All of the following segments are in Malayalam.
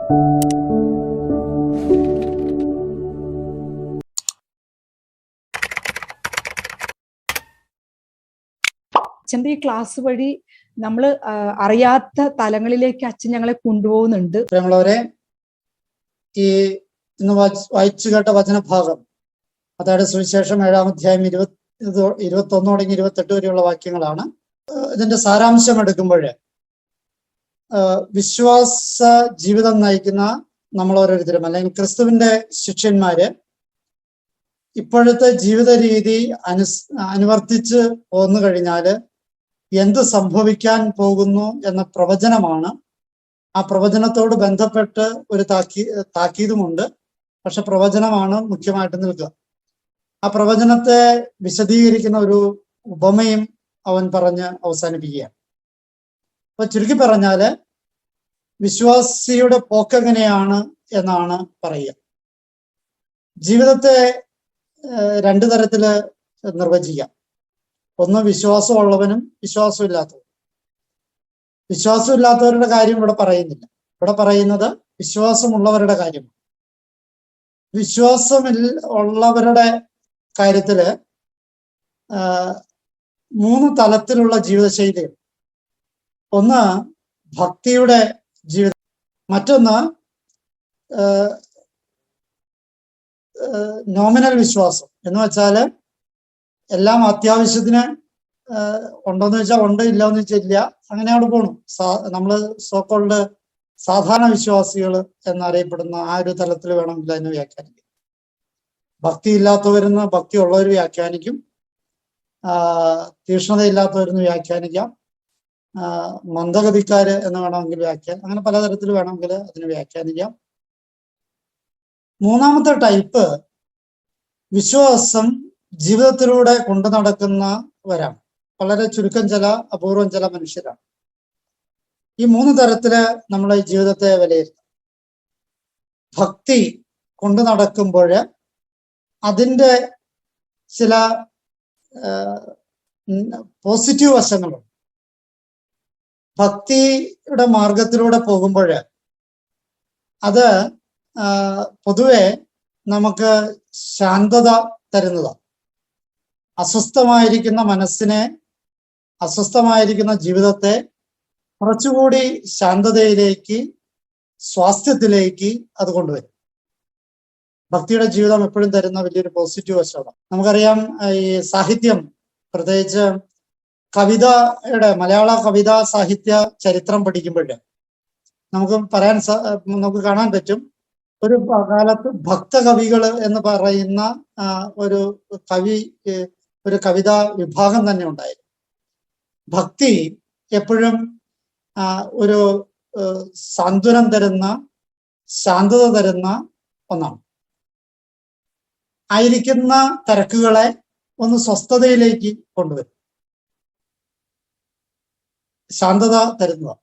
അച്ഛൻ്റെ ഈ ക്ലാസ് വഴി നമ്മൾ അറിയാത്ത തലങ്ങളിലേക്ക് അച്ഛൻ ഞങ്ങളെ കൊണ്ടുപോകുന്നുണ്ട്. പ്രിയമുള്ളവരെ, ഈ ഇന്ന് വായിച്ചു കേട്ട വചനഭാഗം അതായത് സുവിശേഷം 7-ാം അധ്യായം 21 തുടങ്ങി 28 വരെയുള്ള വാക്യങ്ങളാണ്. ഇതിന്റെ സാരാംശം എടുക്കുമ്പോൾ വിശ്വാസ ജീവിതം നയിക്കുന്ന നമ്മൾ ഓരോരുത്തരും അല്ലെങ്കിൽ ക്രിസ്തുവിന്റെ ശിഷ്യന്മാര് ഇപ്പോഴത്തെ ജീവിത രീതി അനുവർത്തിച്ച് പോന്നു കഴിഞ്ഞാല് എന്ത് സംഭവിക്കാൻ പോകുന്നു എന്ന പ്രവചനമാണ്. ആ പ്രവചനത്തോട് ബന്ധപ്പെട്ട് ഒരു താക്കീതുമുണ്ട്. പക്ഷെ പ്രവചനമാണ് മുഖ്യമായിട്ട് നിൽക്കുക. ആ പ്രവചനത്തെ വിശദീകരിക്കുന്ന ഒരു ഉപമയും അവൻ പറഞ്ഞ് അവസാനിപ്പിക്കുകയാണ്. അപ്പൊ ചുരുക്കി പറഞ്ഞാല് വിശ്വാസിയുടെ പോക്കെങ്ങനെയാണ് എന്നാണ് പറയുക. ജീവിതത്തെ രണ്ടു തരത്തില് നിർവചിക്കാം. ഒന്ന് വിശ്വാസമുള്ളവനും വിശ്വാസമില്ലാത്തവനും. വിശ്വാസമില്ലാത്തവരുടെ കാര്യം ഇവിടെ പറയുന്നില്ല. ഇവിടെ പറയുന്നത് വിശ്വാസമുള്ളവരുടെ കാര്യമാണ്. ഉള്ളവരുടെ കാര്യത്തില് 3 തലത്തിലുള്ള ജീവിതശൈലികൾ. ഒന്ന് ഭക്തിയുടെ ജീവിതം, മറ്റൊന്ന് നോമിനൽ വിശ്വാസം എന്ന് വെച്ചാല് എല്ലാം അത്യാവശ്യത്തിന് ഉണ്ടോന്ന് വെച്ചാൽ ഉണ്ട്, ഇല്ലയെന്ന് വെച്ചാൽ ഇല്ല, അങ്ങനെ അവിടെ പോണു. നമ്മള് സോക്കോൾഡ് സാധാരണ വിശ്വാസികൾ എന്നറിയപ്പെടുന്ന ആ ഒരു തലത്തിൽ വേണമെങ്കിൽ അതിനെ വ്യാഖ്യാനിക്കാം. ഭക്തി ഇല്ലാത്തവരെന്ന് ഭക്തി ഉള്ളവർ വ്യാഖ്യാനിക്കും, തീക്ഷ്ണതയില്ലാത്തവരെന്ന് വ്യാഖ്യാനിക്കാം, മന്ദഗതിക്കാര് എന്ന് വേണമെങ്കിൽ അങ്ങനെ പലതരത്തിൽ വേണമെങ്കിൽ അതിന് വ്യാഖ്യാനിക്കാം. മൂന്നാമത്തെ ടൈപ്പ് വിശ്വാസം ജീവിതത്തിലൂടെ കൊണ്ടു നടക്കുന്നവരാണ്. വളരെ ചുരുക്കം അപൂർവം ചില മനുഷ്യരാണ്. ഈ 3 തരത്തില് നമ്മളെ ജീവിതത്തെ വിലയിരുത്താം. ഭക്തി കൊണ്ടു നടക്കുമ്പോൾ അതിൻ്റെ ചില പോസിറ്റീവ് വശങ്ങളുണ്ട്. ഭക്തിയുടെ മാർഗത്തിലൂടെ പോകുമ്പോൾ അത് പൊതുവെ നമുക്ക് ശാന്തത തരുന്നതാണ്. അസ്വസ്ഥമായിരിക്കുന്ന മനസ്സിനെ, അസ്വസ്ഥമായിരിക്കുന്ന ജീവിതത്തെ കുറച്ചുകൂടി ശാന്തതയിലേക്ക്, സ്വാസ്ഥ്യത്തിലേക്ക് അത് കൊണ്ടുവരും. ഭക്തിയുടെ ജീവിതം എപ്പോഴും തരുന്ന വലിയൊരു പോസിറ്റീവ് വശമാണ്. നമുക്കറിയാം, ഈ സാഹിത്യം, പ്രത്യേകിച്ച് കവിതയുടെ മലയാള കവിതാ സാഹിത്യ ചരിത്രം പഠിക്കുമ്പോൾ നമുക്ക് കാണാൻ പറ്റും. ഒരു കാലത്ത് ഭക്തകവികൾ എന്ന് പറയുന്ന ഒരു കവിതാ വിഭാഗം തന്നെ ഉണ്ടായിരുന്നു. ഭക്തി എപ്പോഴും ഒരു സാന്ത്വനം തരുന്ന, ശാന്തത തരുന്ന ഒന്നാണ്. ആയിരിക്കുന്ന തിരക്കുകളെ ഒന്ന് സ്വസ്ഥതയിലേക്ക് കൊണ്ടുവരും, ശാന്തത തരുന്നതാണ്.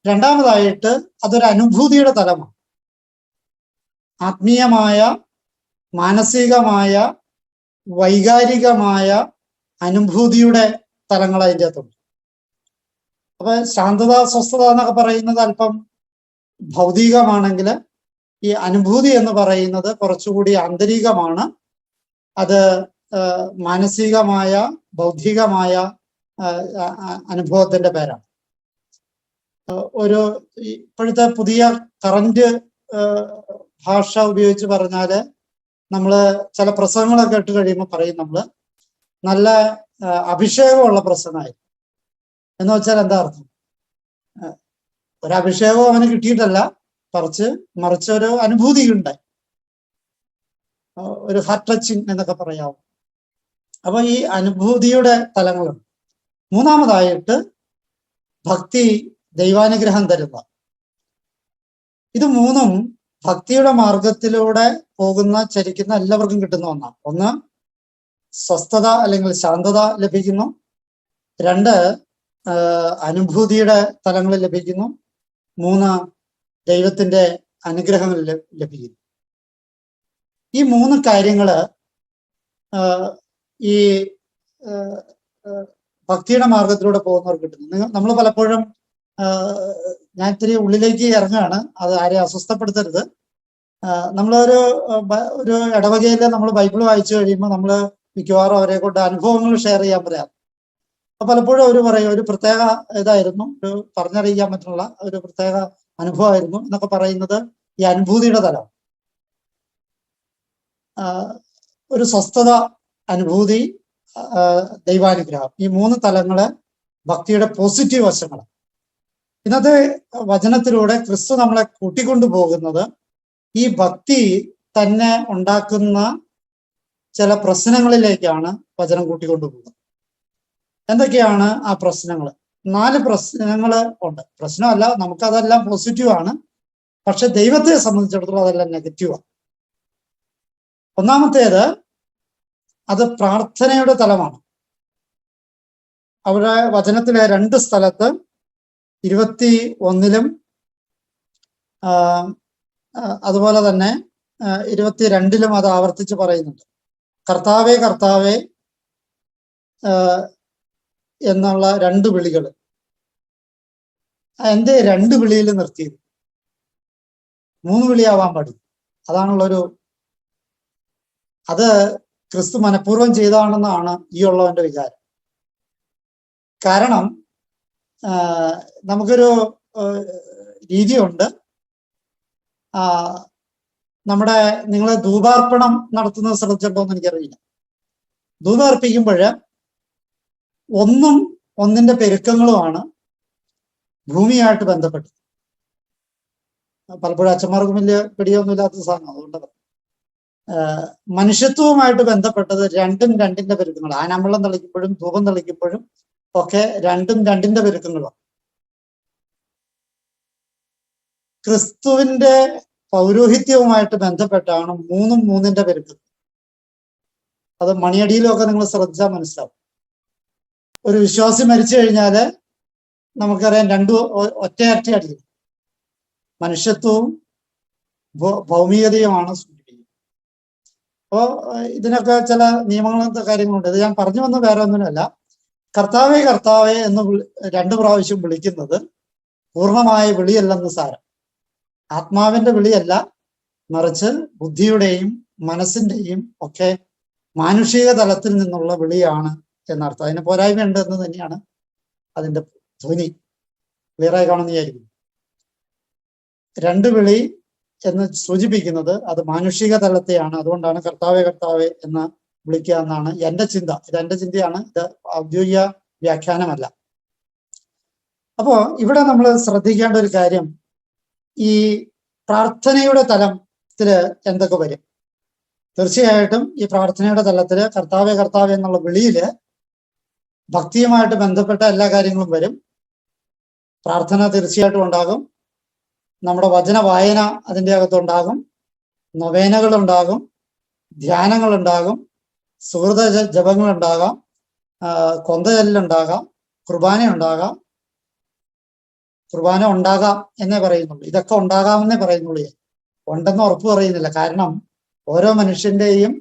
രണ്ടാമതായിട്ട് അതൊരു അനുഭൂതിയുടെ തലമാണ്. ആത്മീയമായ, മാനസികമായ, വൈകാരികമായ അനുഭൂതിയുടെ തലങ്ങൾ അതിൻ്റെ അകത്തുണ്ട്. അപ്പൊ ശാന്തത, സ്വസ്ഥത എന്നൊക്കെ പറയുന്നത് അല്പം ഭൗതികമാണെങ്കിൽ ഈ അനുഭൂതി എന്ന് പറയുന്നത് കുറച്ചുകൂടി ആന്തരികമാണ്. അത് മാനസികമായ, ബൗദ്ധികമായ അനുഭവത്തിന്റെ പേരാണ്. ഇപ്പോഴത്തെ പുതിയ കറന്റ് ഭാഷ ഉപയോഗിച്ച് പറഞ്ഞാല് നമ്മള് ചില പ്രസംഗങ്ങളൊക്കെ കേട്ട് കഴിയുമ്പോൾ പറയും നമ്മള് നല്ല അഭിഷേകമുള്ള പ്രസംഗമായി എന്ന് വെച്ചാൽ എന്താ അർത്ഥം? ഒരഭിഷേകവും അവന് കിട്ടിയിട്ടല്ല, മറിച്ച് ഒരു അനുഭൂതി ഉണ്ടായി, ഒരു ഹാർട്ട് ടച്ചിങ് എന്നൊക്കെ പറയാവും. അപ്പൊ ഈ അനുഭൂതിയുടെ തലങ്ങളുണ്ട്. മൂന്നാമതായിട്ട് ഭക്തി ദൈവാനുഗ്രഹം തരുക. ഇത് മൂന്നും ഭക്തിയുടെ മാർഗത്തിലൂടെ ചരിക്കുന്ന എല്ലാവർക്കും കിട്ടുന്ന ഒന്നാണ്. ഒന്ന്, സ്വസ്ഥത അല്ലെങ്കിൽ ശാന്തത ലഭിക്കുന്നു. 2, അനുഭൂതിയുടെ തലങ്ങളിൽ ലഭിക്കുന്നു. 3, ദൈവത്തിന്റെ അനുഗ്രഹങ്ങൾ ലഭിക്കുന്നു. ഈ 3 കാര്യങ്ങള് ഈ ഭക്തിയുടെ മാർഗത്തിലൂടെ പോകുന്നവർക്ക് കിട്ടുന്നു. നമ്മൾ പലപ്പോഴും ഞാൻ ഇത്തിരി ഉള്ളിലേക്ക് ഇറങ്ങുകയാണ്, അത് ആരെയും അസ്വസ്ഥപ്പെടുത്തരുത്. നമ്മളൊരു ഒരു ഇടവകയിൽ നമ്മൾ ബൈബിൾ വായിച്ചു കഴിയുമ്പോൾ നമ്മൾ മിക്കവാറും അവരെ കൊണ്ട് അനുഭവങ്ങൾ ഷെയർ ചെയ്യാൻ പറയാം. അപ്പൊ പലപ്പോഴും അവർ പറയും ഒരു പ്രത്യേക ഇതായിരുന്നു, ഒരു പറഞ്ഞറിയിക്കാൻ പറ്റുള്ള ഒരു പ്രത്യേക അനുഭവമായിരുന്നു എന്നൊക്കെ പറയുന്നത് ഈ അനുഭൂതിയുടെ തലം. ഒരു സ്വസ്ഥത, അനുഭൂതി, ദൈവാനുഗ്രഹം, ഈ 3 തലങ്ങള് ഭക്തിയുടെ പോസിറ്റീവ് വശങ്ങൾ. ഇന്നത്തെ വചനത്തിലൂടെ ക്രിസ്തു നമ്മളെ കൂട്ടിക്കൊണ്ടു പോകുന്നത് ഈ ഭക്തി തന്നെ ഉണ്ടാക്കുന്ന ചില പ്രശ്നങ്ങളിലേക്കാണ് വചനം കൂട്ടിക്കൊണ്ടുപോകുന്നത്. എന്തൊക്കെയാണ് ആ പ്രശ്നങ്ങൾ? 4 പ്രശ്നങ്ങൾ ഉണ്ട്. പ്രശ്നമല്ല, നമുക്കതെല്ലാം പോസിറ്റീവാണ്, പക്ഷെ ദൈവത്തെ സംബന്ധിച്ചിടത്തോളം അതെല്ലാം നെഗറ്റീവാണ്. ഒന്നാമത്തേത് അത് പ്രാർത്ഥനയുടെ തലമാണ്. അവിടെ വചനത്തിലെ 2 സ്ഥലത്ത് 21-ലും അതുപോലെ തന്നെ 22-ലും അത് ആവർത്തിച്ച് പറയുന്നുണ്ട്. കർത്താവേ കർത്താവേ എന്നുള്ള 2 വിളികൾ. എന്തേ 2 വിളിയിൽ നിർത്തിയത്? 3 വിളിയാവാൻ പാടില്ല. അതാണുള്ളൊരു, അത് ക്രിസ്തു മനഃപൂർവ്വം ചെയ്തതാണെന്നാണ് ഈ ഉള്ളവന്റെ വിചാരം. കാരണം നമുക്കൊരു രീതിയുണ്ട്. നമ്മുടെ നിങ്ങൾ ധൂപാർപ്പണം നടത്തുന്നത് ശ്രദ്ധിച്ചിട്ടുണ്ടോ എന്ന് എനിക്കറിയില്ല. ധൂപർപ്പിക്കുമ്പോൾ ഒന്നിന്റെ പെരുക്കങ്ങളുമാണ് ഭൂമിയായിട്ട് ബന്ധപ്പെട്ടത്. പലപ്പോഴും അച്ഛന്മാർക്കും വലിയ പിടിയൊന്നുമില്ലാത്ത സാധനം. അതുകൊണ്ട് മനുഷ്യത്വവുമായിട്ട് ബന്ധപ്പെട്ടത് 2ന്റെ പെരുക്കങ്ങൾ. ആനാമ്പള്ളം തളിക്കുമ്പോഴും ധൂപം തളിക്കുമ്പോഴും ഒക്കെ 2ന്റെ പെരുക്കങ്ങളാണ്. ക്രിസ്തുവിന്റെ പൗരോഹിത്യവുമായിട്ട് ബന്ധപ്പെട്ടാണ് 3ന്റെ പെരുക്കം. അത് മണിയടിയിലൊക്കെ നിങ്ങൾ ശ്രദ്ധിച്ചാൽ മനസ്സിലാവും. ഒരു വിശ്വാസി മരിച്ചു കഴിഞ്ഞാല് നമുക്കറിയാം 2 ഒറ്റയരട്ടി അടിക്കും. മനുഷ്യത്വവും ഭൗമികതയുമാണ് സൂചിപ്പിക്കുന്നത്. അപ്പോൾ ഇതിനൊക്കെ ചില നിയമങ്ങളത്തെ കാര്യങ്ങളുണ്ട്. ഇത് ഞാൻ പറഞ്ഞു വന്ന വേറെ ഒന്നിനല്ല. കർത്താവേ കർത്താവേ എന്ന് 2 പ്രാവശ്യം വിളിക്കുന്നത് പൂർണ്ണമായ വിളിയല്ലെന്ന് സാരം. ആത്മാവിന്റെ വിളിയല്ല, മറിച്ച് ബുദ്ധിയുടെയും മനസ്സിന്റെയും ഒക്കെ മാനുഷിക തലത്തിൽ നിന്നുള്ള വിളിയാണ് എന്നർത്ഥം. അതിന് പോരായ്മയുണ്ട് എന്ന് തന്നെയാണ് അതിന്റെ ധ്വനി. ക്ലിയറായി കാണുന്ന വിചാരിക്കുന്നു. 2 വിളി എന്ന് സൂചിപ്പിക്കുന്നത് അത് മാനുഷിക തലത്തെയാണ്. അതുകൊണ്ടാണ് കർത്താവേ കർത്താവേ എന്ന് വിളിക്കുക എന്നാണ് എന്റെ ചിന്ത. ഇത് എന്റെ ചിന്തയാണ്, ഇത് ഔദ്യോഗിക വ്യാഖ്യാനമല്ല. അപ്പോ ഇവിടെ നമ്മൾ ശ്രദ്ധിക്കേണ്ട ഒരു കാര്യം, ഈ പ്രാർത്ഥനയുടെ തലത്തില് എന്തൊക്കെ വരും? തീർച്ചയായിട്ടും ഈ പ്രാർത്ഥനയുടെ തലത്തില് കർത്താവേ കർത്താവേ എന്നുള്ള വിളിയില് ഭക്തിയുമായിട്ട് ബന്ധപ്പെട്ട എല്ലാ കാര്യങ്ങളും വരും. പ്രാർത്ഥന തീർച്ചയായിട്ടും ഉണ്ടാകും. നമ്മുടെ വചന വായന അതിൻ്റെ അകത്തുണ്ടാകും. നൊവേനകൾ ഉണ്ടാകും, ധ്യാനങ്ങൾ ഉണ്ടാകും, സുഹൃത ജപങ്ങൾ ഉണ്ടാകാം, കൊന്തചൊല്ലുണ്ടാകാം, കുർബാന ഉണ്ടാകാം. കുർബാന ഉണ്ടാകാം എന്നേ പറയുന്നുള്ളൂ. ഇതൊക്കെ ഉണ്ടാകാമെന്നേ പറയുന്നുള്ളൂ. ഉണ്ടെന്ന് ഉറപ്പ് പറയുന്നില്ല. കാരണം ഓരോ മനുഷ്യന്റെയും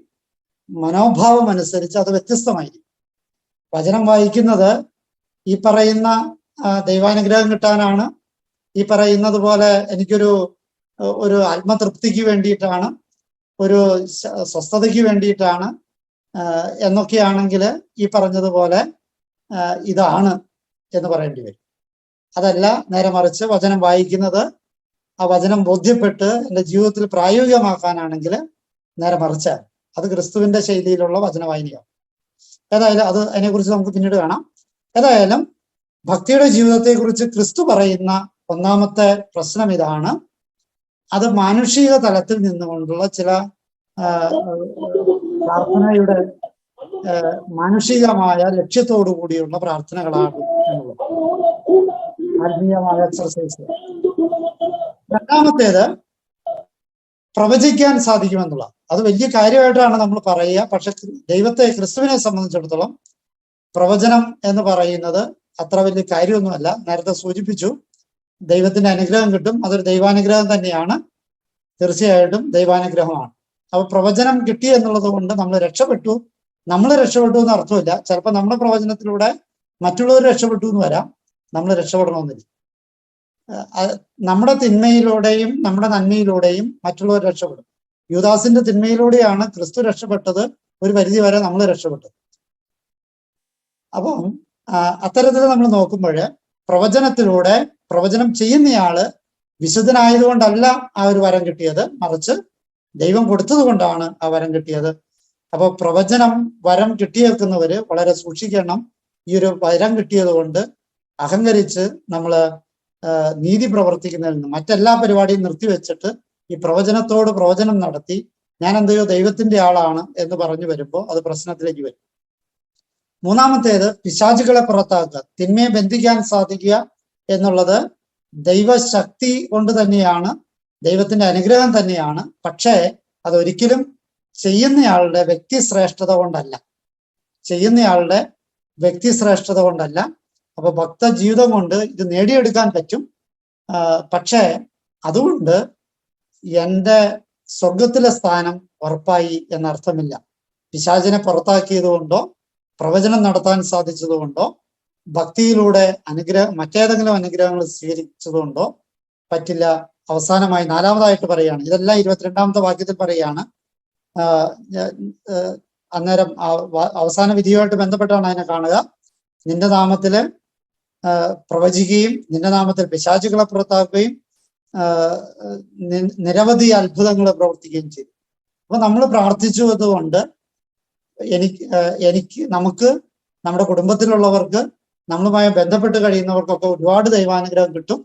മനോഭാവം അനുസരിച്ച് അത് വ്യത്യസ്തമായിരിക്കും. വചനം വായിക്കുന്നത് ഈ പറയുന്ന ദൈവാനുഗ്രഹം കിട്ടാനാണ്, ഈ പറയുന്നത് പോലെ ഒരു ആത്മതൃപ്തിക്ക് വേണ്ടിയിട്ടാണ്, ഒരു സ്വസ്ഥതയ്ക്ക് വേണ്ടിയിട്ടാണ് എന്നൊക്കെയാണെങ്കിൽ ഈ പറഞ്ഞതുപോലെ ഇതാണ് എന്ന് പറയേണ്ടി വരും. അതല്ല, നേരെ മറിച്ച് വചനം വായിക്കുന്നത് ആ വചനം ബോധ്യപ്പെട്ട് എൻ്റെ ജീവിതത്തിൽ പ്രായോഗികമാക്കാനാണെങ്കിൽ നേരെ മറിച്ച് അത് ക്രിസ്തുവിന്റെ ശൈലിയിലുള്ള വചന വായനയാണ്. ഏതായാലും അത് അതിനെക്കുറിച്ച് നമുക്ക് പിന്നീട് കാണാം. ഏതായാലും ഭക്തിയുടെ ജീവിതത്തെക്കുറിച്ച് ക്രിസ്തു പറയുന്ന ഒന്നാമത്തെ പ്രശ്നം ഇതാണ്. അത് മാനുഷിക തലത്തിൽ നിന്നുകൊണ്ടുള്ള ചില പ്രാർത്ഥനയുടെ മാനുഷികമായ ലക്ഷ്യത്തോടു കൂടിയുള്ള പ്രാർത്ഥനകളാണ് എന്നുള്ളത്, ആത്മീയമായ എക്സർസൈസ്. രണ്ടാമത്തേത് പ്രവചിക്കാൻ സാധിക്കുമെന്നുള്ള, അത് വലിയ കാര്യമായിട്ടാണ് നമ്മൾ പറയുക. പക്ഷെ ദൈവത്തെ, ക്രിസ്തുവിനെ സംബന്ധിച്ചിടത്തോളം പ്രവചനം എന്ന് പറയുന്നത് അത്ര വലിയ കാര്യമൊന്നുമല്ല. നേരത്തെ സൂചിപ്പിച്ചു, ദൈവത്തിന്റെ അനുഗ്രഹം കിട്ടും, അതൊരു ദൈവാനുഗ്രഹം തന്നെയാണ്, തീർച്ചയായിട്ടും ദൈവാനുഗ്രഹമാണ്. അപ്പൊ പ്രവചനം കിട്ടി എന്നുള്ളത് കൊണ്ട് നമ്മൾ രക്ഷപ്പെട്ടു എന്ന് അർത്ഥമില്ല. ചിലപ്പോൾ നമ്മുടെ പ്രവചനത്തിലൂടെ മറ്റുള്ളവർ രക്ഷപ്പെട്ടു എന്ന് വരാം, നമ്മൾ രക്ഷപ്പെടണമെന്നില്ല. നമ്മുടെ തിന്മയിലൂടെയും നമ്മുടെ നന്മയിലൂടെയും മറ്റുള്ളവർ രക്ഷപ്പെടും. യൂദാസിന്റെ തിന്മയിലൂടെയാണ് ക്രിസ്തു രക്ഷപ്പെട്ടത്, ഒരു പരിധി വരെ നമ്മൾ രക്ഷപ്പെട്ടത്. അപ്പം അത്തരത്തിൽ നമ്മൾ നോക്കുമ്പോൾ പ്രവചനത്തിലൂടെ പ്രവചനം ചെയ്യുന്നയാള് വിശുദ്ധനായതുകൊണ്ടല്ല ആ ഒരു വരം കിട്ടിയത്, മറിച്ച് ദൈവം കൊടുത്തത് കൊണ്ടാണ് ആ വരം കിട്ടിയത്. അപ്പൊ പ്രവചനം വരം കിട്ടിയേക്കുന്നവര് വളരെ സൂക്ഷിക്കണം. ഈ ഒരു വരം കിട്ടിയത് കൊണ്ട് അഹങ്കരിച്ച് നമ്മള് നീതി പ്രവർത്തിക്കുന്നതിൽ നിന്ന് മറ്റെല്ലാ പരിപാടിയും നിർത്തിവെച്ചിട്ട് ഈ പ്രവചനത്തോട് പ്രവചനം നടത്തി ഞാൻ എന്തെയോ ദൈവത്തിന്റെ ആളാണ് എന്ന് പറഞ്ഞു വരുമ്പോൾ അത് പ്രശ്നത്തിലേക്ക് വരും. മൂന്നാമത്തേത് പിശാചുകളെ പുറത്താക്കുക, തിന്മയെ ബന്ധിക്കാൻ സാധിക്കുക എന്നുള്ളത് ദൈവശക്തി കൊണ്ട് തന്നെയാണ്, ദൈവത്തിന്റെ അനുഗ്രഹം തന്നെയാണ്. പക്ഷേ അതൊരിക്കലും ചെയ്യുന്നയാളുടെ വ്യക്തിശ്രേഷ്ഠത കൊണ്ടല്ല, ചെയ്യുന്നയാളുടെ വ്യക്തിശ്രേഷ്ഠത കൊണ്ടല്ല. അപ്പൊ ഭക്ത ജീവിതം കൊണ്ട് ഇത് നേടിയെടുക്കാൻ പറ്റും. പക്ഷേ അതുകൊണ്ട് എൻ്റെ സ്വർഗത്തിലെ സ്ഥാനം ഉറപ്പായി എന്നർത്ഥമില്ല. പിശാചിനെ പുറത്താക്കിയത് കൊണ്ടോ പ്രവചനം നടത്താൻ സാധിച്ചതുകൊണ്ടോ ഭക്തിയിലൂടെ മറ്റേതെങ്കിലും അനുഗ്രഹങ്ങൾ സ്വീകരിച്ചതുകൊണ്ടോ പറ്റില്ല. അവസാനമായി നാലാമതായിട്ട് പറയാണ്, ഇതെല്ലാം 22-ാമത്തെ വാക്യത്തിൽ പറയാണ്. അന്നേരം അവസാന വിധിയുമായിട്ട് ബന്ധപ്പെട്ടാണ് അതിനെ കാണുക. നിന്റെ നാമത്തില് പ്രവചിക്കുകയും നിന്റെ നാമത്തിൽ പിശാചുകളെ പുറത്താക്കുകയും നിരവധി അത്ഭുതങ്ങൾ പ്രവർത്തിക്കുകയും ചെയ്തു. അപ്പൊ നമ്മൾ പ്രാർത്ഥിച്ചതുകൊണ്ട് നമുക്ക് നമ്മുടെ കുടുംബത്തിലുള്ളവർക്ക് നമ്മളുമായി ബന്ധപ്പെട്ട് കഴിയുന്നവർക്കൊക്കെ ഒരുപാട് ദൈവാനുഗ്രഹം കിട്ടും.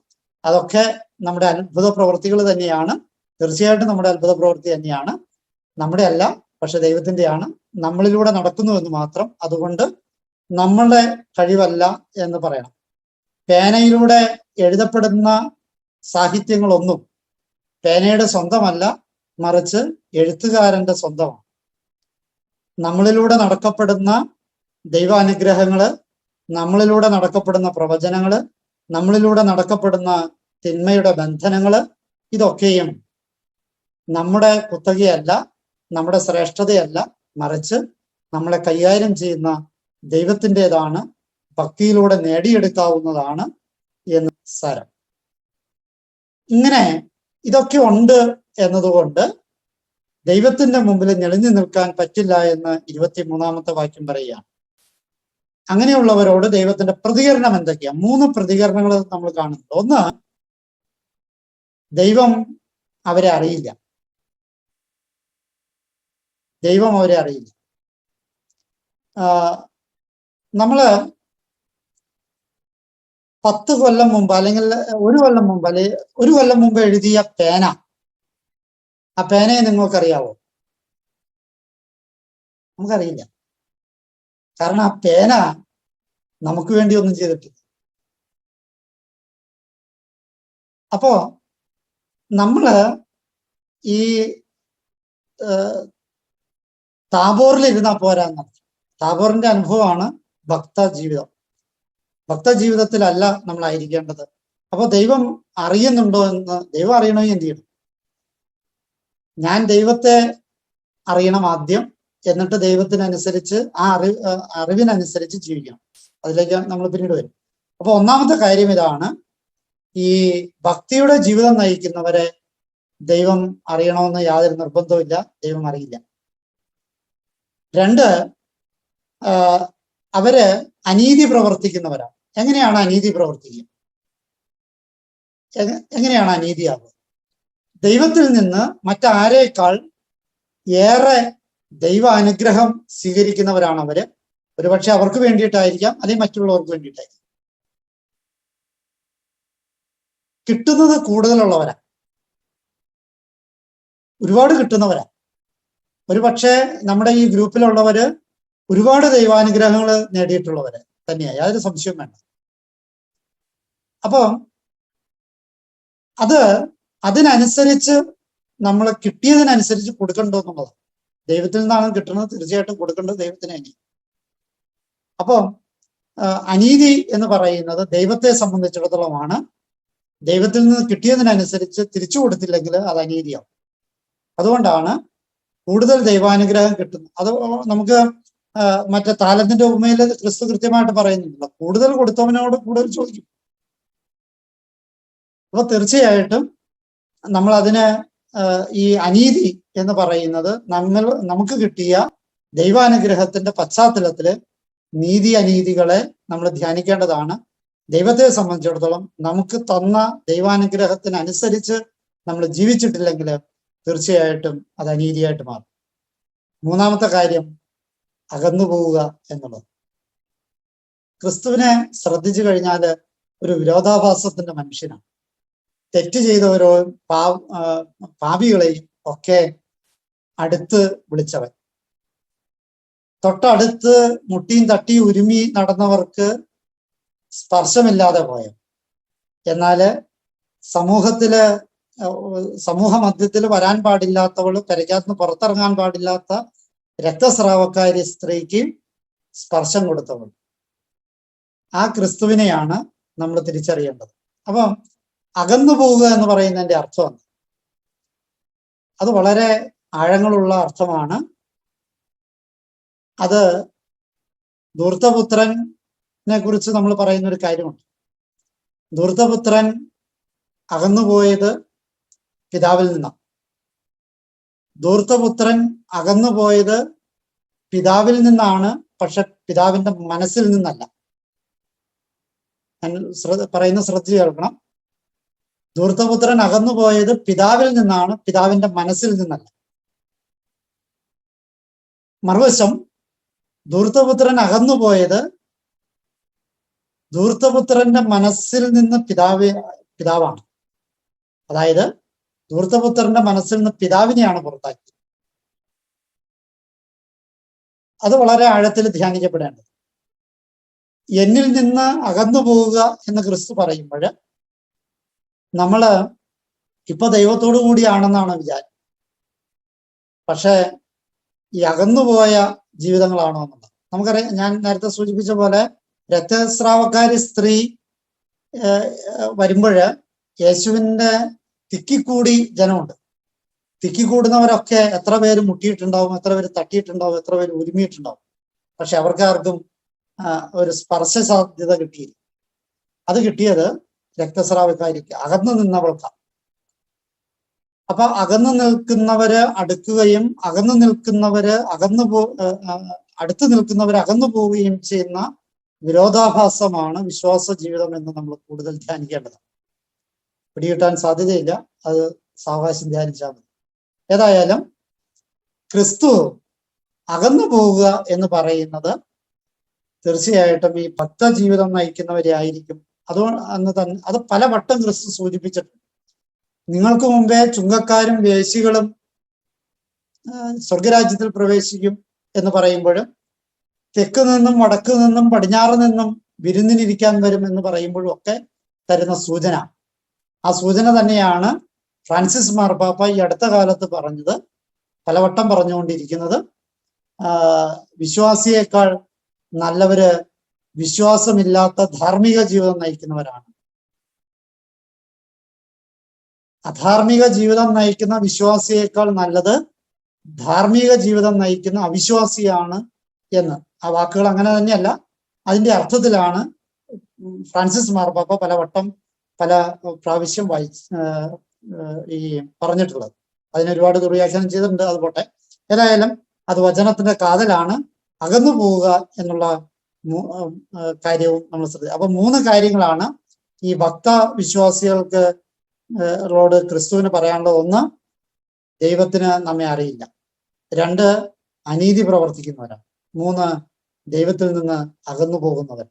അതൊക്കെ നമ്മുടെ അത്ഭുത പ്രവൃത്തികൾ തന്നെയാണ്. തീർച്ചയായിട്ടും നമ്മുടെ അത്ഭുത പ്രവൃത്തി തന്നെയാണ്. നമ്മുടെ അല്ല, പക്ഷെ ദൈവത്തിന്റെയാണ്. നമ്മളിലൂടെ നടക്കുന്നു എന്ന് മാത്രം. അതുകൊണ്ട് നമ്മളുടെ കഴിവല്ല എന്ന് പറയണം. പേനയിലൂടെ എഴുതപ്പെടുന്ന സാഹിത്യങ്ങളൊന്നും പേനയുടെ സ്വന്തമല്ല, മറിച്ച് എഴുത്തുകാരന്റെ സ്വന്തമാണ്. നമ്മളിലൂടെ നടക്കപ്പെടുന്ന ദൈവാനുഗ്രഹങ്ങള്, നമ്മളിലൂടെ നടക്കപ്പെടുന്ന പ്രവചനങ്ങള്, നമ്മളിലൂടെ നടക്കപ്പെടുന്ന തിന്മയുടെ ബന്ധനങ്ങള്, ഇതൊക്കെയും നമ്മുടെ കുത്തകയല്ല, നമ്മുടെ ശ്രേഷ്ഠതയല്ല, മറിച്ച് നമ്മളെ കൈകാര്യം ചെയ്യുന്ന ദൈവത്തിൻ്റെതാണ്, ഭക്തിയിലൂടെ നേടിയെടുക്കാവുന്നതാണ് എന്ന് സാരം. ഇങ്ങനെ ഇതൊക്കെ ഉണ്ട് എന്നതുകൊണ്ട് ദൈവത്തിന്റെ മുമ്പിൽ ഞെളിഞ്ഞു നിൽക്കാൻ പറ്റില്ല എന്ന് 23-ാമത്തെ വാക്യം പറയുകയാണ്. അങ്ങനെയുള്ളവരോട് ദൈവത്തിന്റെ പ്രതികരണം എന്തൊക്കെയാ? 3 പ്രതികരണങ്ങൾ നമ്മൾ കാണുന്നുണ്ട്. ഒന്ന്, ദൈവം അവരെ അറിയില്ല. ദൈവം അവരെ അറിയില്ല. നമ്മള് 10 കൊല്ലം മുമ്പ് അല്ലെങ്കിൽ 1 കൊല്ലം മുമ്പ് അല്ലെങ്കിൽ 1 കൊല്ലം മുമ്പ് എഴുതിയ പേന, ആ പേനയെ നിങ്ങൾക്കറിയാവോ? നമുക്കറിയില്ല. കാരണം ആ പേന നമുക്ക് വേണ്ടി ഒന്നും ചെയ്തിട്ടില്ല. അപ്പോ നമ്മള് ഈ താബോറിൽ ഇരുന്നാ പോരാന്നർത്ഥം. താബോറിന്റെ അനുഭവമാണ് ഭക്ത ജീവിതം. ഭക്ത ജീവിതത്തിലല്ല നമ്മളായിരിക്കേണ്ടത്. അപ്പൊ ദൈവം അറിയുന്നുണ്ടോ എന്ന് ദൈവം അറിയണമെങ്കിൽ എന്ത് ചെയ്യണം? ഞാൻ ദൈവത്തെ അറിയണം ആദ്യം, എന്നിട്ട് ദൈവത്തിനനുസരിച്ച് ആ അറിവിനനുസരിച്ച് ജീവിക്കണം. അതിലേക്ക് നമ്മൾ പിന്നീട് വരും. അപ്പൊ ഒന്നാമത്തെ കാര്യം ഇതാണ്, ഈ ഭക്തിയുടെ ജീവിതം നയിക്കുന്നവരെ ദൈവം അറിയണമെന്ന് യാതൊരു നിർബന്ധവുമില്ല, ദൈവം അറിയില്ല. 2, അവര് അനീതി പ്രവർത്തിക്കുന്നവരാണ്. എങ്ങനെയാണ് അനീതി പ്രവർത്തിക്കുക? എങ്ങനെയാണ് അനീതിയാവുക? ദൈവത്തിൽ നിന്ന് മറ്റാരേക്കാൾ ഏറെ ദൈവ അനുഗ്രഹം സ്വീകരിക്കുന്നവരാണ് അവര്. ഒരുപക്ഷെ അവർക്ക് വേണ്ടിയിട്ടായിരിക്കാം, അല്ലെങ്കിൽ മറ്റുള്ളവർക്ക് വേണ്ടിയിട്ടായിരിക്കാം. കിട്ടുന്നത് കൂടുതലുള്ളവരാ, ഒരുപാട് കിട്ടുന്നവരാ. ഒരുപക്ഷെ നമ്മുടെ ഈ ഗ്രൂപ്പിലുള്ളവര് ഒരുപാട് ദൈവാനുഗ്രഹങ്ങൾ നേടിയിട്ടുള്ളവര് തന്നെയാ, യാതൊരു സംശയവും വേണ്ട. അപ്പം അതിനനുസരിച്ച് നമ്മൾ കിട്ടിയതിനനുസരിച്ച് കൊടുക്കണ്ടോ എന്നുള്ളതാണ്. ദൈവത്തിൽ നിന്നാണ് കിട്ടുന്നത്, തീർച്ചയായിട്ടും കൊടുക്കേണ്ടത് ദൈവത്തിന് തന്നെയാണ്. അപ്പം അനീതി എന്ന് പറയുന്നത് ദൈവത്തെ സംബന്ധിച്ചിടത്തോളമാണ്. ദൈവത്തിൽ നിന്ന് കിട്ടിയതിനനുസരിച്ച് തിരിച്ചു കൊടുത്തില്ലെങ്കിൽ അത് അനീതിയാവും. അതുകൊണ്ടാണ് കൂടുതൽ ദൈവാനുഗ്രഹം കിട്ടുന്നത്. അത് നമുക്ക് മറ്റേ താലന്തിന്റെ ഉപമയിൽ ക്രിസ്തു കൃത്യമായിട്ട് പറയുന്നുണ്ടല്ലോ, കൂടുതൽ കൊടുത്തവനോട് കൂടുതൽ ചോദിക്കും. അപ്പൊ തീർച്ചയായിട്ടും നമ്മൾ അതിന് ഈ അനീതി എന്ന് പറയുന്നത് നമുക്ക് കിട്ടിയ ദൈവാനുഗ്രഹത്തിന്റെ പശ്ചാത്തലത്തില് നീതി അനീതികളെ നമ്മൾ ധ്യാനിക്കേണ്ടതാണ്. ദൈവത്തെ സംബന്ധിച്ചിടത്തോളം നമുക്ക് തന്ന ദൈവാനുഗ്രഹത്തിനനുസരിച്ച് നമ്മൾ ജീവിച്ചിട്ടില്ലെങ്കിൽ തീർച്ചയായിട്ടും അത് അനീതിയായിട്ട് മാറും. മൂന്നാമത്തെ കാര്യം അകന്നു പോവുക എന്നുള്ളത്. ക്രിസ്തുവിനെ ശ്രദ്ധിച്ചു കഴിഞ്ഞാൽ ഒരു വിരോധാഭാസത്തിന്റെ മനുഷ്യനാണ്. തെറ്റ് ചെയ്തവരോ പാപികളെയും ഒക്കെ അടുത്ത് വിളിച്ചവൻ. തൊട്ടടുത്ത് മുട്ടിയും തട്ടിയും ഉരുമി നടന്നവർക്ക് സ്പർശമില്ലാതെ പോയത്. എന്നാല് സമൂഹ മധ്യത്തിൽ വരാൻ പാടില്ലാത്തവള്, പെരയ്ക്കകത്ത് പുറത്തിറങ്ങാൻ പാടില്ലാത്ത രക്തസ്രാവക്കാരി സ്ത്രീക്ക് സ്പർശം കൊടുത്തവൾ. ആ ക്രിസ്തുവിനെയാണ് നമ്മൾ തിരിച്ചറിയേണ്ടത്. അപ്പം അകന്നു പോവുക എന്ന് പറയുന്നതിന്റെ അർത്ഥം അത് വളരെ ആഴങ്ങളുള്ള അത് ധൂർത്തപുത്രനെ കുറിച്ച് നമ്മൾ പറയുന്ന ഒരു കാര്യമുണ്ട്. ധൂർത്തപുത്രൻ അകന്നുപോയത് പിതാവിൽ നിന്നാണ്. ധൂർത്തപുത്രൻ അകന്നുപോയത് പിതാവിൽ നിന്നാണ്, പക്ഷെ പിതാവിന്റെ മനസ്സിൽ നിന്നല്ല. ഞാൻ പറയുന്ന ശ്രദ്ധിച്ച് കേൾക്കണം. ധൂർത്തപുത്രൻ അകന്നുപോയത് പിതാവിൽ നിന്നാണ്, പിതാവിന്റെ മനസ്സിൽ നിന്നല്ല. മറുവശം ധൂർത്തപുത്രൻ അകന്നുപോയത് ധൂർത്തപുത്രന്റെ മനസ്സിൽ നിന്ന് പിതാവാണ്. അതായത് ധൂർത്തപുത്രന്റെ മനസ്സിൽ നിന്ന് പിതാവിനെയാണ് പുറത്താക്കിയത്. അത് വളരെ ആഴത്തിൽ ധ്യാനിക്കപ്പെടേണ്ടത്. എന്നിൽ നിന്ന് അകന്നു പോവുക എന്ന് ക്രിസ്തു പറയുമ്പോൾ നമ്മള് ഇപ്പൊ ദൈവത്തോടു കൂടിയാണെന്നാണ് വിചാരം. പക്ഷെ ഈ അകന്നുപോയ ജീവിതങ്ങളാണോ എന്നുള്ളത് നമുക്കറിയാം. ഞാൻ നേരത്തെ സൂചിപ്പിച്ച പോലെ രക്തസ്രാവക്കാരി സ്ത്രീ വരുമ്പോഴ് യേശുവിന്റെ തിക്കിക്കൂടി ജനമുണ്ട്. തിക്കിക്കൂടുന്നവരൊക്കെ എത്ര പേര് മുട്ടിയിട്ടുണ്ടാവും, എത്ര പേര് തട്ടിയിട്ടുണ്ടാവും, എത്ര പേര് ഉരുമിയിട്ടുണ്ടാവും. പക്ഷെ അവർക്കാർക്കും ഒരു സ്പർശ സാധ്യത കിട്ടിയില്ല. അത് കിട്ടിയത് രക്തസ്രാവക്കാരിക്ക്, അകന്നു നിന്നവൾക്കാണ്. അപ്പൊ അകന്നു നിൽക്കുന്നവര് അടുക്കുകയും അകന്നു നിൽക്കുന്നവര് അടുത്ത് നിൽക്കുന്നവര് അകന്നു പോവുകയും ചെയ്യുന്ന വിരോധാഭാസമാണ് വിശ്വാസ ജീവിതം എന്ന് നമ്മൾ കൂടുതൽ ധ്യാനിക്കേണ്ടതാണ്. പിടികിട്ടാൻ സാധ്യതയില്ല, അത് സാവകാശം ധ്യാനിച്ചാൽ മതി. ഏതായാലും ക്രിസ്തു അകന്നു പോവുക എന്ന് പറയുന്നത് തീർച്ചയായിട്ടും ഈ ഭക്തജീവിതം നയിക്കുന്നവരെ ആയിരിക്കും. അത് പലവട്ടം ക്രിസ്തു സൂചിപ്പിച്ചിട്ടുണ്ട്. നിങ്ങൾക്ക് മുമ്പേ ചുങ്കക്കാരും വേശികളും സ്വർഗരാജ്യത്തിൽ പ്രവേശിക്കും എന്ന് പറയുമ്പോഴും തെക്ക് നിന്നും വടക്ക് നിന്നും പടിഞ്ഞാറ് നിന്നും വിരുന്നിനിരിക്കാൻ വരും എന്ന് പറയുമ്പോഴും ഒക്കെ തരുന്ന സൂചന. ആ സൂചന തന്നെയാണ് ഫ്രാൻസിസ് മാർപ്പാപ്പ ഈ അടുത്ത കാലത്ത് പറഞ്ഞത്, പലവട്ടം പറഞ്ഞുകൊണ്ടിരിക്കുന്നത്. വിശ്വാസിയേക്കാൾ നല്ലവര് വിശ്വാസമില്ലാത്ത ധാർമ്മിക ജീവിതം നയിക്കുന്നവരാണ്. അധാർമിക ജീവിതം നയിക്കുന്ന വിശ്വാസിയേക്കാൾ നല്ലത് ധാർമ്മിക ജീവിതം നയിക്കുന്ന അവിശ്വാസിയാണ് എന്ന്. ആ വാക്കുകൾ അങ്ങനെ തന്നെയല്ല, അതിന്റെ അർത്ഥത്തിലാണ് ഫ്രാൻസിസ് മാർപ്പാപ്പ പല പ്രാവശ്യം ഈ പറഞ്ഞിട്ടുള്ളത്. അതിനൊരുപാട് ദുർവ്യാഖ്യാനം ചെയ്തിട്ടുണ്ട്, അത് പോട്ടെ. ഏതായാലും അത് വചനത്തിന്റെ കാതലാണ്. അകന്നു പോവുക എന്നുള്ള കാര്യവും നമ്മൾ ശ്രദ്ധിക്കുക. അപ്പൊ 3 കാര്യങ്ങളാണ് ഈ ഭക്ത വിശ്വാസികൾക്ക് റോഡ് ക്രിസ്തുവിന് പറയാനുള്ളത്. 1, ദൈവത്തിന് നമ്മെ അറിയില്ല. 2, അനീതി പ്രവർത്തിക്കുന്നവരാണ്. 3, ദൈവത്തിൽ നിന്ന് അകന്നു പോകുന്നവർ.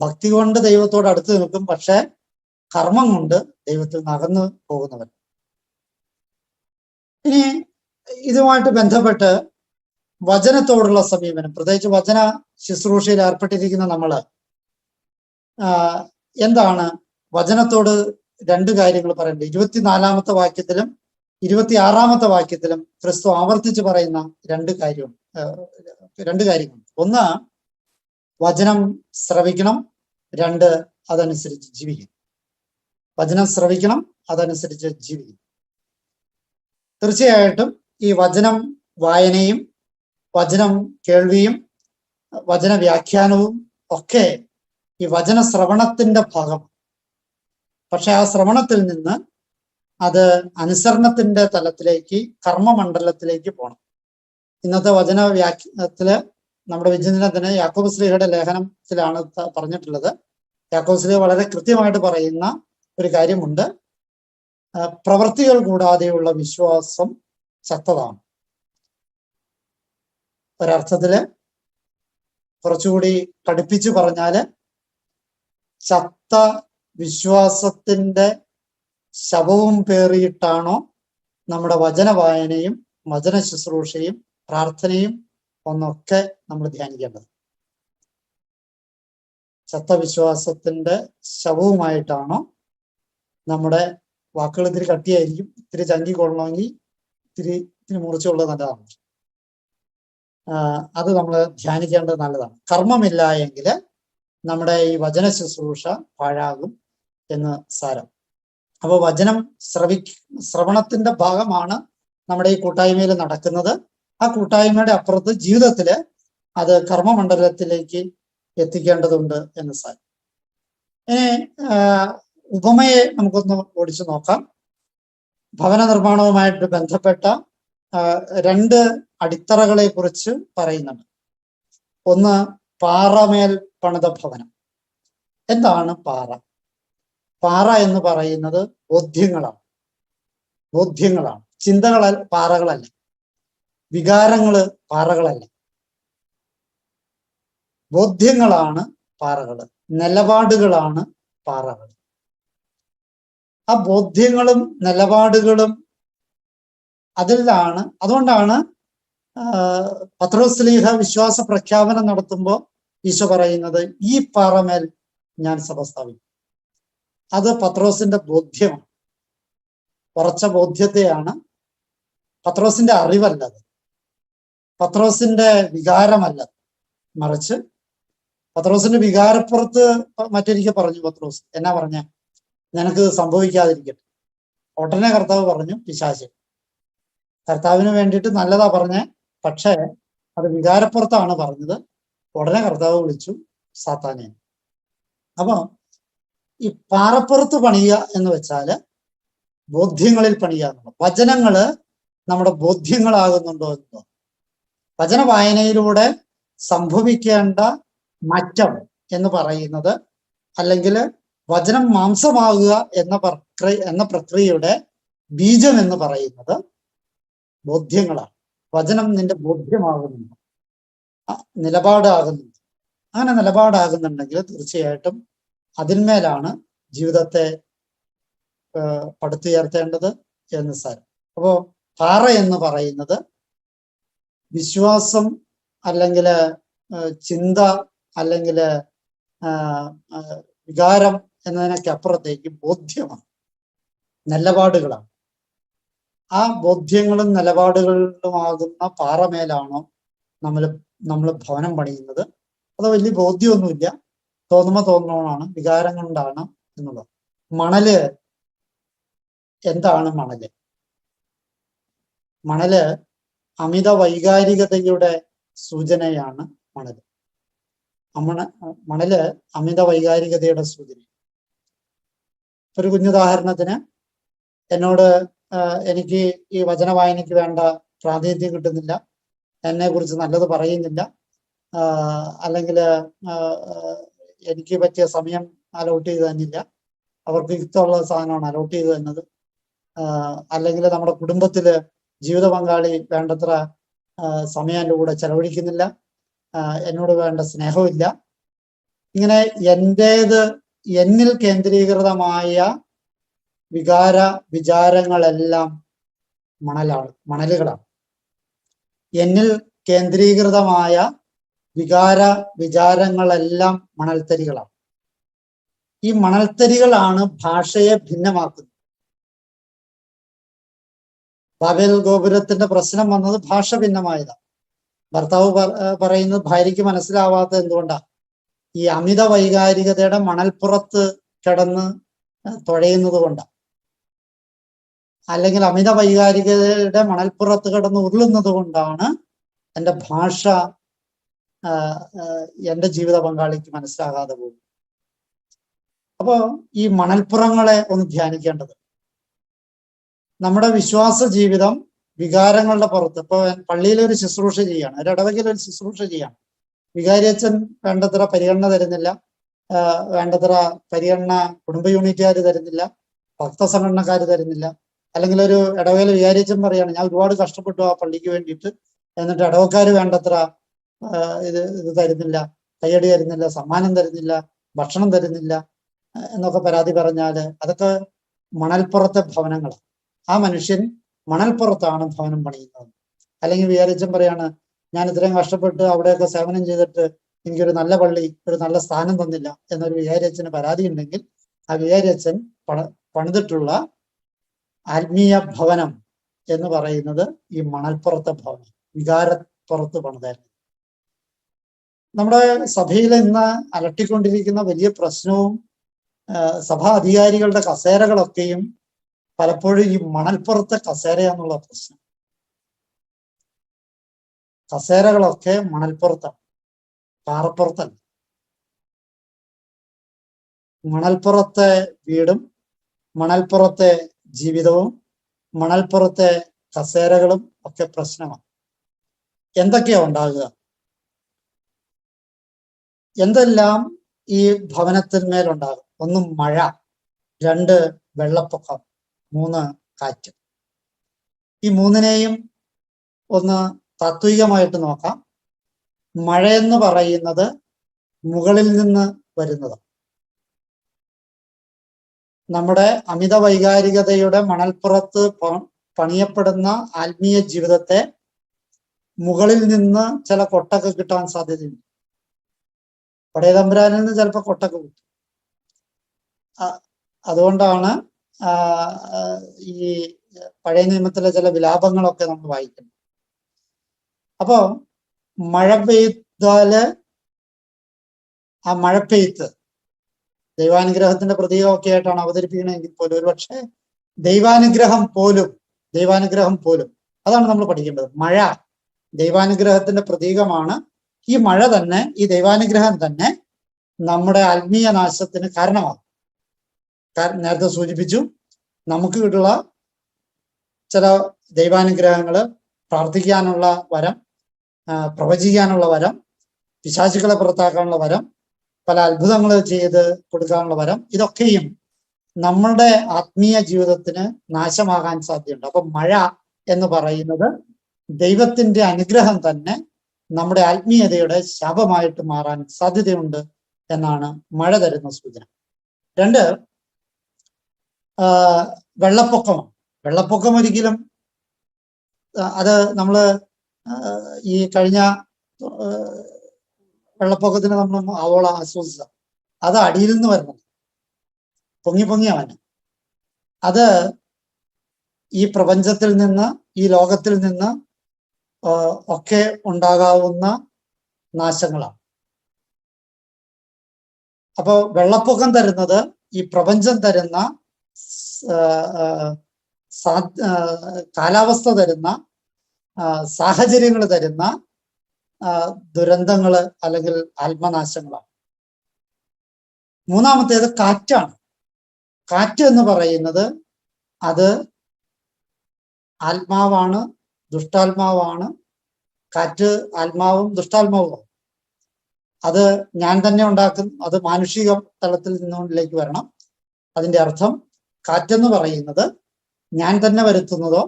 ഭക്തി കൊണ്ട് ദൈവത്തോട് അടുത്ത് നിൽക്കും, പക്ഷെ കർമ്മം കൊണ്ട് ദൈവത്തിൽ നിന്ന് അകന്നു പോകുന്നവർ. ഇനി ഇതുമായിട്ട് ബന്ധപ്പെട്ട് വചനത്തോടുള്ള സമീപനം, പ്രത്യേകിച്ച് വചന ശുശ്രൂഷയിൽ ഏർപ്പെട്ടിരിക്കുന്ന നമ്മള് എന്താണ് വചനത്തോട് 2 കാര്യങ്ങൾ പറയുന്നത്. 24-ാമത്തെ വാക്യത്തിലും 26-ാമത്തെ വാക്യത്തിലും ക്രിസ്തു ആവർത്തിച്ച് പറയുന്ന 2 കാര്യങ്ങളുണ്ട്. 1, വചനം ശ്രവിക്കണം. 2, അതനുസരിച്ച് ജീവിക്കണം. വചനം ശ്രവിക്കണം, അതനുസരിച്ച് ജീവിക്കണം. തീർച്ചയായിട്ടും ഈ വചനം വായനയും വചനം കേൾവിയും വചന വ്യാഖ്യാനവും ഒക്കെ ഈ വചന ശ്രവണത്തിന്റെ ഭാഗം. പക്ഷെ ആ ശ്രവണത്തിൽ നിന്ന് അത് അനുസരണത്തിന്റെ തലത്തിലേക്ക്, കർമ്മമണ്ഡലത്തിലേക്ക് പോകണം. ഇന്നത്തെ വചന വ്യാഖ്യാനത്തില് നമ്മുടെ വിചിന്തനത്തിന് യാക്കോബ് ശ്ലീഹയുടെ ലേഖനത്തിലാണ് പറഞ്ഞിട്ടുള്ളത്. യാക്കോബ് ശ്ലീഹ വളരെ കൃത്യമായിട്ട് പറയുന്ന ഒരു കാര്യമുണ്ട്. പ്രവൃത്തികൾ കൂടാതെയുള്ള വിശ്വാസം ചത്തതാണ്. ഒരർത്ഥത്തില് കുറച്ചുകൂടി കടുപ്പിച്ചു പറഞ്ഞാല്, ചത്ത വിശ്വാസത്തിന്റെ ശവവും പേറിയിട്ടാണോ നമ്മുടെ വചന വായനയും വചന ശുശ്രൂഷയും പ്രാർത്ഥനയും ഒന്നൊക്കെ നമ്മൾ ധ്യാനിക്കേണ്ടത്? ചത്ത വിശ്വാസത്തിന്റെ ശവവുമായിട്ടാണോ? നമ്മുടെ വാക്കുകൾ ഇത്തിരി കട്ടിയായിരിക്കും, ഇത്തിരി ചങ്കി കൊള്ളണമെങ്കിൽ ഇത്തിരി മുറിച്ചുള്ളത് നല്ലതാണ്. അത് നമ്മൾ ധ്യാനിക്കേണ്ടത് നല്ലതാണ്. കർമ്മമില്ല എങ്കിൽ നമ്മുടെ ഈ വചന ശുശ്രൂഷ പാഴാകും എന്ന് സാരം. അപ്പോൾ വചനം ശ്രവണത്തിന്റെ ഭാഗമാണ് നമ്മുടെ ഈ കൂട്ടായ്മയിൽ നടക്കുന്നത്. ആ കൂട്ടായ്മയുടെ അപ്പുറത്ത് ജീവിതത്തില് അത് കർമ്മമണ്ഡലത്തിലേക്ക് എത്തിക്കേണ്ടതുണ്ട് എന്ന് സാരം. ഇനി ഉപമയെ നമുക്കൊന്ന് ഓടിച്ചു നോക്കാം. ഭവന നിർമ്മാണവുമായിട്ട് ബന്ധപ്പെട്ട രണ്ട് അടിത്തറകളെ കുറിച്ച് പറയുന്നുണ്ട്. ഒന്ന്, പാറമേൽ പണിത ഭവനം. എന്താണ് പാറ? പാറ എന്ന് പറയുന്നത് ബോധ്യങ്ങളാണ്. ചിന്തകൾ പാറകളല്ല, വികാരങ്ങള് പാറകളല്ല, ബോധ്യങ്ങളാണ് പാറകള്, നിലപാടുകളാണ് പാറകൾ. ആ ബോധ്യങ്ങളും നിലപാടുകളും അതുകൊണ്ടാണ് പത്രോസ് ശ്ലീഹ വിശ്വാസ പ്രഖ്യാപനം നടത്തുമ്പോൾ ഈശോ പറയുന്നത്, ഈ പാറമേൽ ഞാൻ സഭ സ്ഥാപിക്കും. അത് പത്രോസിന്റെ ബോധ്യമാണ്, ഉറച്ച ബോധ്യത്തെയാണ്. പത്രോസിന്റെ അറിവല്ലത്, പത്രോസിന്റെ വികാരമല്ലത്, മറിച്ച് പത്രോസിന്റെ വികാരപ്പുറത്ത് മറ്റൊരിക്കൽ പറഞ്ഞു പത്രോസ്, എന്നാ പറഞ്ഞ, നിനക്ക് സംഭവിക്കാതിരിക്കട്ടെ. ഉടനെ കർത്താവ് പറഞ്ഞു, പിശാച്. കർത്താവിന് വേണ്ടിയിട്ട് നല്ലതാ പറഞ്ഞേ, പക്ഷേ അത് വികാരപ്പുറത്താണ് പറഞ്ഞത്. ഉടനെ കർത്താവ് വിളിച്ചു സാത്താനെ. അപ്പൊ ഈ പാറപ്പുറത്ത് പണിയുക എന്ന് വെച്ചാല് ബോധ്യങ്ങളിൽ പണിയുക എന്നുള്ളത്. വചനങ്ങള് നമ്മുടെ ബോധ്യങ്ങളാകുന്നുണ്ടോ എന്നോ, വചന വായനയിലൂടെ സംഭവിക്കേണ്ട മാറ്റം എന്ന് പറയുന്നത്, അല്ലെങ്കിൽ വചനം മാംസമാകുക എന്ന പ്രക്രിയയുടെ ബീജം എന്ന് പറയുന്നത് ബോധ്യങ്ങളാണ്. വചനം നിന്റെ ബോധ്യമാകുന്നുണ്ട്, നിലപാടാകുന്നുണ്ട്. അങ്ങനെ നിലപാടാകുന്നുണ്ടെങ്കിൽ തീർച്ചയായിട്ടും അതിന്മേലാണ് ജീവിതത്തെ പടുത്തുയർത്തേണ്ടത് എന്ന് സാരം. അപ്പോ പാറ എന്ന് പറയുന്നത് വിശ്വാസം അല്ലെങ്കിൽ ചിന്ത അല്ലെങ്കിൽ വികാരം എന്നതിനൊക്കെ അപ്പുറത്തേക്ക് ബോധ്യമാണ്, നിലപാടുകളാണ്. ആ ബോധ്യങ്ങളും നിലപാടുകളുമാകുന്ന പാറമേലാണോ നമ്മൾ ഭവനം പണിയുന്നത്? അത് വലിയ ബോധ്യമൊന്നുമില്ല, തോന്നണമാണ്, വികാരം കൊണ്ടാണ് എന്നുള്ളത്. മണല് എന്താണ്? മണല് അമിത വൈകാരികതയുടെ സൂചനയാണ്. മണല് അമിത വൈകാരികതയുടെ സൂചന. ഒരു കുഞ്ഞുദാഹരണത്തിന്, എന്നോട് എനിക്ക് ഈ വചന വായനയ്ക്ക് വേണ്ട പ്രാതിനിധ്യം കിട്ടുന്നില്ല, എന്നെ കുറിച്ച് നല്ലത് പറയുന്നില്ല, അല്ലെങ്കിൽ എനിക്ക് പറ്റിയ സമയം അലോട്ട് ചെയ്ത് തന്നില്ല, അവർക്ക് യുക്തമുള്ള സാധനമാണ് അലോട്ട് ചെയ്ത് തന്നത്, അല്ലെങ്കിൽ നമ്മുടെ കുടുംബത്തില് ജീവിത പങ്കാളി വേണ്ടത്ര സമയം എൻ്റെ കൂടെ ചെലവഴിക്കുന്നില്ല, എന്നോട് വേണ്ട സ്നേഹമില്ല. ഇങ്ങനെ എന്നിൽ കേന്ദ്രീകൃതമായ വിചാരങ്ങളെല്ലാം മണലുകളാണ്. എന്നിൽ കേന്ദ്രീകൃതമായ വിചാരങ്ങളെല്ലാം മണൽത്തരികളാണ്. ഈ മണൽത്തരികളാണ് ഭാഷയെ ഭിന്നമാക്കുന്നത്. ബാബേൽ ഗോപുരത്തിന്റെ പ്രശ്നം വന്നത് ഭാഷ ഭിന്നമായതാണ്. ഭർത്താവ് പറയുന്നത് ഭാര്യയ്ക്ക് മനസ്സിലാവാത്തത് എന്തുകൊണ്ടാ? ഈ അമിത വൈകാരികതയുടെ മണൽപ്പുറത്ത് കിടന്ന് തുഴയുന്നത് കൊണ്ടാണ്, അല്ലെങ്കിൽ അമിത വൈകാരികതയുടെ മണൽപ്പുറത്ത് കിടന്ന് ഉരുളുന്നത് കൊണ്ടാണ് എൻ്റെ ഭാഷ എൻ്റെ ജീവിത പങ്കാളിക്ക് മനസ്സിലാകാതെ പോകും. അപ്പോ ഈ മണൽപ്പുറങ്ങളെ ഒന്ന് ധ്യാനിക്കേണ്ടത്. നമ്മുടെ വിശ്വാസ ജീവിതം വികാരങ്ങളുടെ പുറത്ത്, ഇപ്പൊ പള്ളിയിലൊരു ശുശ്രൂഷ ചെയ്യാണ്, ഒരു ഇടവകയിൽ ഒരു ശുശ്രൂഷ ചെയ്യാണ്, വികാരിയച്ഛൻ വേണ്ടത്ര പരിഗണന തരുന്നില്ല, വേണ്ടത്ര പരിഗണന കുടുംബ യൂണിറ്റുകാർ തരുന്നില്ല, ഭക്തസംഘടനക്കാർ തരുന്നില്ല. അല്ലെങ്കിൽ ഒരു ഇടവകയിൽ വികാരിയച്ഛൻ പറയാണ്, ഞാൻ ഒരുപാട് കഷ്ടപ്പെട്ടു ആ പള്ളിക്ക് വേണ്ടിയിട്ട്, എന്നിട്ട് ഇടവക്കാർ വേണ്ടത്ര ഇത് തരുന്നില്ല, കയ്യടി തരുന്നില്ല, സമ്മാനം തരുന്നില്ല, ഭക്ഷണം തരുന്നില്ല എന്നൊക്കെ പരാതി പറഞ്ഞാല് അതൊക്കെ മണൽപ്പുറത്തെ ഭവനങ്ങളാണ്. ആ മനുഷ്യൻ മണൽപ്പുറത്താണ് ഭവനം പണിയുന്നത്. അല്ലെങ്കിൽ വികാരിയച്ഛൻ പറയാണ്, ഞാൻ ഇത്രയും കഷ്ടപ്പെട്ട് അവിടെയൊക്കെ സേവനം ചെയ്തിട്ട് എനിക്കൊരു നല്ല പള്ളി, ഒരു നല്ല സ്ഥാനം തന്നില്ല എന്നൊരു വികാരിയച്ഛന് പരാതി ഉണ്ടെങ്കിൽ ആ വികാരിയച്ഛൻ പണിതിട്ടുള്ള ആത്മീയ ഭവനം എന്ന് പറയുന്നത് ഈ മണൽപ്പുറത്തെ ഭവനം, വികാരപ്പുറത്ത് പണിതായിരുന്നു. നമ്മുടെ സഭയിൽ ഇന്ന് അലട്ടിക്കൊണ്ടിരിക്കുന്ന വലിയ പ്രശ്നവും സഭാ അധികാരികളുടെ കസേരകളൊക്കെയും പലപ്പോഴും ഈ മണൽപ്പുറത്തെ കസേരയാന്നുള്ള പ്രശ്നം. കസേരകളൊക്കെ മണൽപ്പുറത്താണ്, പാറപ്പുറത്തല്ല. മണൽപ്പുറത്തെ വീടും മണൽപ്പുറത്തെ ജീവിതവും മണൽപ്പുറത്തെ കസേരകളും ഒക്കെ പ്രശ്നമാണ്. എന്തൊക്കെയാ ഉണ്ടാകുക? എന്തെല്ലാം ഈ ഭവനത്തിന്മേലുണ്ടാകും? ഒന്ന് മഴ, 2 വെള്ളപ്പൊക്കം, 3 കാറ്റ്. ഈ മൂന്നിനെയും ഒന്ന് താത്വികമായിട്ട് നോക്കാം. മഴയെന്ന് പറയുന്നത് മുകളിൽ നിന്ന് വരുന്നത്. നമ്മുടെ അമിത വൈകാരികതയുടെ മണൽപ്പുറത്ത് പണിയപ്പെടുന്ന ആത്മീയ ജീവിതത്തെ മുകളിൽ നിന്ന് ചില കൊട്ടൊക്കെ കിട്ടാൻ സാധ്യതയുണ്ട്. പടയതമ്പുരാനിൽ നിന്ന് ചിലപ്പോൾ കൊട്ടൊക്കെ കിട്ടും. അതുകൊണ്ടാണ് ഈ പഴയ നിയമത്തിലെ ചില വിലാപങ്ങളൊക്കെ നമ്മൾ വായിക്കുന്നത്. അപ്പോ മഴ പെയ്താല് ആ മഴപ്പെയ്ത്ത് ദൈവാനുഗ്രഹത്തിന്റെ പ്രതീകമൊക്കെ ആയിട്ടാണ് അവതരിപ്പിക്കണമെങ്കിൽ പോലും ഒരുപക്ഷെ ദൈവാനുഗ്രഹം പോലും അതാണ് നമ്മൾ പഠിക്കേണ്ടത്. മഴ ദൈവാനുഗ്രഹത്തിന്റെ പ്രതീകമാണ്. ഈ മഴ തന്നെ, ഈ ദൈവാനുഗ്രഹം തന്നെ നമ്മുടെ ആത്മീയ നാശത്തിന് കാരണമാകും. നേരത്തെ സൂചിപ്പിച്ചു, നമുക്ക് കിട്ടുള്ള ചില ദൈവാനുഗ്രഹങ്ങള്, പ്രാർത്ഥിക്കാനുള്ള വരം, പ്രവചിക്കാനുള്ള വരം, പിശാചുക്കളെ പുറത്താക്കാനുള്ള വരം, പല അത്ഭുതങ്ങൾ ചെയ്ത് കൊടുക്കാനുള്ള വരം, ഇതൊക്കെയും നമ്മളുടെ ആത്മീയ ജീവിതത്തിന് നാശമാകാൻ സാധ്യതയുണ്ട്. അപ്പൊ മഴ എന്ന് പറയുന്നത് ദൈവത്തിന്റെ അനുഗ്രഹം തന്നെ നമ്മുടെ ആത്മീയതയുടെ ശാപമായിട്ട് മാറാൻ സാധ്യതയുണ്ട് എന്നാണ് മഴ തരുന്ന സൂചന. 2 വെള്ളപ്പൊക്കമാണ്. വെള്ളപ്പൊക്കം ഒരിക്കലും അത് നമ്മള് ഈ കഴിഞ്ഞ വെള്ളപ്പൊക്കത്തിന് നമ്മൾ ആവോളം ആശ്വസിച്ച, അത് അടിയിൽ നിന്ന് വരുന്നത്, പൊങ്ങിയാണ്. അത് ഈ പ്രപഞ്ചത്തിൽ നിന്ന്, ഈ ലോകത്തിൽ നിന്ന് ഒക്കെ ഉണ്ടാകാവുന്ന നാശങ്ങളാണ്. അപ്പോ വെള്ളപ്പൊക്കം തരുന്നത് ഈ പ്രപഞ്ചം തരുന്ന കാലാവസ്ഥ തരുന്ന, സാഹചര്യങ്ങൾ തരുന്ന ദുരന്തങ്ങള് അല്ലെങ്കിൽ ആത്മനാശങ്ങളാണ്. മൂന്നാമത്തേത് കാറ്റാണ്. കാറ്റ് എന്ന് പറയുന്നത് അത് ആത്മാവാണ്, ദുഷ്ടാത്മാവാണ്. കാറ്റ് ആത്മാവും ദുഷ്ടാത്മാവും. അത് ഞാൻ തന്നെ ഉണ്ടാക്കും. അത് മാനുഷിക തലത്തിൽ നിന്നുകൊണ്ടിലേക്ക് വരണം. അതിന്റെ അർത്ഥം കാറ്റെന്ന് പറയുന്നത് ഞാൻ തന്നെ വരുത്തുന്നതോ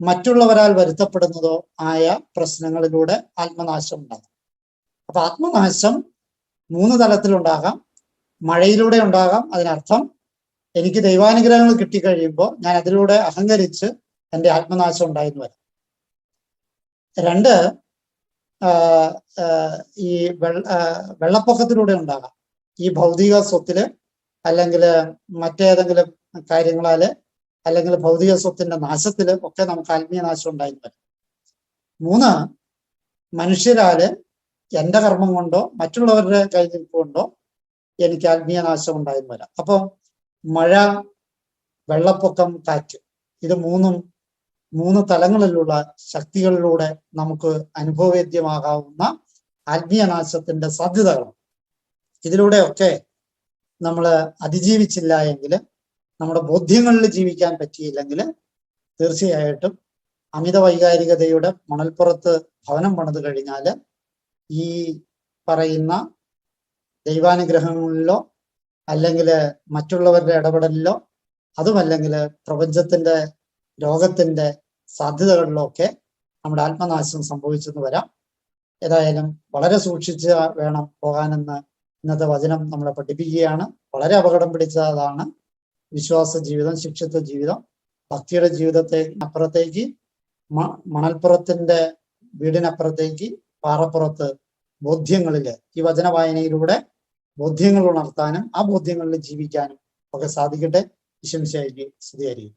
മറ്റുള്ളവരാൽ വരുത്തപ്പെടുന്നതോ ആയ പ്രശ്നങ്ങളിലൂടെ ആത്മനാശം ഉണ്ടാകും. അപ്പൊ ആത്മനാശം 3 തലത്തിലുണ്ടാകാം. മഴയിലൂടെ ഉണ്ടാകാം. അതിനർത്ഥം എനിക്ക് ദൈവാനുഗ്രഹങ്ങൾ കിട്ടിക്കഴിയുമ്പോൾ ഞാൻ അതിലൂടെ അഹങ്കരിച്ച് എൻ്റെ ആത്മനാശം ഉണ്ടായെന്ന് വരാം. 2 ഈ വെള്ളപ്പൊക്കത്തിലൂടെ ഉണ്ടാകാം. ഈ ഭൗതിക സ്വത്തില് അല്ലെങ്കിൽ മറ്റേതെങ്കിലും കാര്യങ്ങളാല് അല്ലെങ്കിൽ ഭൗതിക സ്വത്തിന്റെ നാശത്തില് ഒക്കെ നമുക്ക് ആത്മീയ നാശം ഉണ്ടായി വരാം. 3 മനുഷ്യരാല് എന്റെ കർമ്മം കൊണ്ടോ മറ്റുള്ളവരുടെ കൈനിൽപ്പ് കൊണ്ടോ എനിക്ക് ആത്മീയ നാശം ഉണ്ടായി വരാം. അപ്പൊ മഴ, വെള്ളപ്പൊക്കം, കാറ്റ്, ഇത് 3 തലങ്ങളിലുള്ള ശക്തികളിലൂടെ നമുക്ക് അനുഭവവേദ്യമാകാവുന്ന ആത്മീയ നാശത്തിന്റെ സാധ്യതകളാണ്. ഇതിലൂടെയൊക്കെ നമ്മൾ അതിജീവിച്ചില്ല എങ്കിൽ, നമ്മുടെ ബോധ്യങ്ങളിൽ ജീവിക്കാൻ പറ്റിയില്ലെങ്കിൽ, തീർച്ചയായിട്ടും അമിത വൈകാരികതയുടെ മണൽപ്പുറത്ത് ഭവനം പണിത് കഴിഞ്ഞാൽ ഈ പറയുന്ന ദൈവാനുഗ്രഹങ്ങളിലോ അല്ലെങ്കിൽ മറ്റുള്ളവരുടെ ഇടപെടലിലോ അതുമല്ലെങ്കിൽ പ്രപഞ്ചത്തിന്റെ ലോകത്തിന്റെ സാധ്യതകളിലോ ഒക്കെ നമ്മുടെ ആത്മനാശം സംഭവിച്ചെന്ന് വരാം. ഏതായാലും വളരെ സൂക്ഷിച്ച് വേണം പോകാനെന്ന് ഇന്നത്തെ വചനം നമ്മളെ പഠിപ്പിക്കുകയാണ്. വളരെ അപകടം പിടിച്ചതാണ് വിശ്വാസ ജീവിതം, ശിക്ഷിത്വ ജീവിതം. ഭക്തിയുടെ ജീവിതത്തെ അപ്പുറത്തേക്ക്, മണൽപ്പുറത്തിന്റെ വീടിനപ്പുറത്തേക്ക്, പാറപ്പുറത്ത് ബോധ്യങ്ങളില് ഈ വചന വായനയിലൂടെ ബോധ്യങ്ങൾ ഉണർത്താനും ആ ബോധ്യങ്ങളിൽ ജീവിക്കാനും ഒക്കെ സാധിക്കട്ടെ. ഈശോ മിശിഹായ്ക്ക് സ്തുതിയായിരിക്കും.